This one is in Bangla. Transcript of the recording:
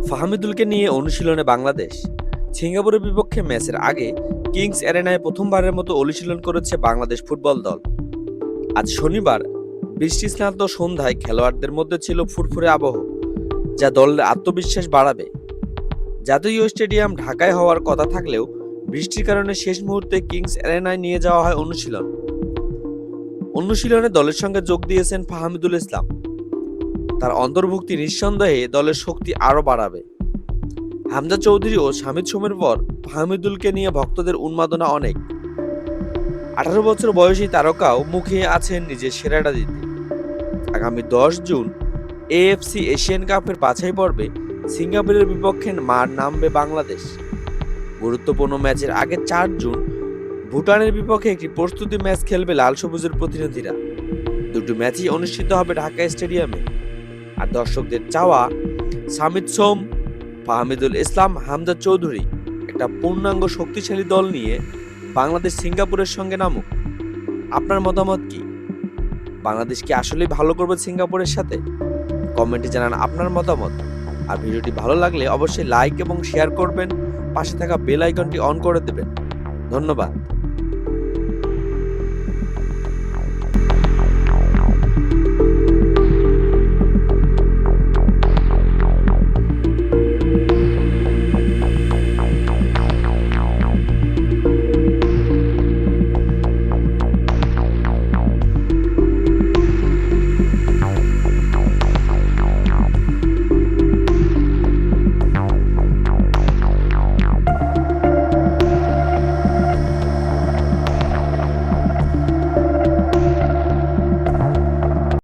ফাহামিদুলকে নিয়ে অনুশীলনে বাংলাদেশ। সিঙ্গাপুরের বিপক্ষে ম্যাচের আগে কিংস অ্যারেনায় প্রথমবারের মতো অনুশীলন করেছে বাংলাদেশ ফুটবল দল। আজ শনিবার বৃষ্টিস্নাত সন্ধ্যায় খেলোয়াড়দের মধ্যে ছিল ফুরফুরে আবহ, যা দলের আত্মবিশ্বাস বাড়াবে। জাতীয় স্টেডিয়াম ঢাকায় হওয়ার কথা থাকলেও বৃষ্টির কারণে শেষ মুহূর্তে কিংস অ্যারেনায় নিয়ে যাওয়া হয় অনুশীলনে দলের সঙ্গে যোগ দিয়েছেন ফাহামিদুল ইসলাম। তার অন্তর্ভুক্তি নিঃসন্দেহে দলের শক্তি আরও বাড়াবে। হামজা চৌধুরী ও শামিদ সোমের পর ফাহামিদুলকে নিয়ে ভক্তদের উন্মাদনা অনেক। 18 বছর বয়সী তারকাও মুখে আছেন নিজের সেরাটা দিতে। আগামী 10 জুন এএফসি এশিয়ান কাপের বাছাই পর্বে সিঙ্গাপুরের বিপক্ষে মার নামবে বাংলাদেশ। গুরুত্বপূর্ণ ম্যাচের আগে 4 জুন ভুটানের বিপক্ষে একটি প্রস্তুতি ম্যাচ খেলবে লাল সবুজের প্রতিনিধিরা। দুটি ম্যাচই অনুষ্ঠিত হবে ঢাকা স্টেডিয়ামে। আর দর্শকদের চাওয়া শামিদ সোম, ফাহামিদুল ইসলাম, হামজা চৌধুরী একটা পূর্ণাঙ্গ শক্তিশালী দল নিয়ে বাংলাদেশ সিঙ্গাপুরের সঙ্গে নামুক। আপনার মতামত কি? বাংলাদেশ কি আসলেই ভালো করবে সিঙ্গাপুরের সাথে? কমেন্টে জানান আপনার মতামত। আর ভিডিওটি ভালো লাগলে অবশ্যই লাইক এবং শেয়ার করবেন। পাশে থাকা বেল আইকনটি অন করে দেবেন। ধন্যবাদ।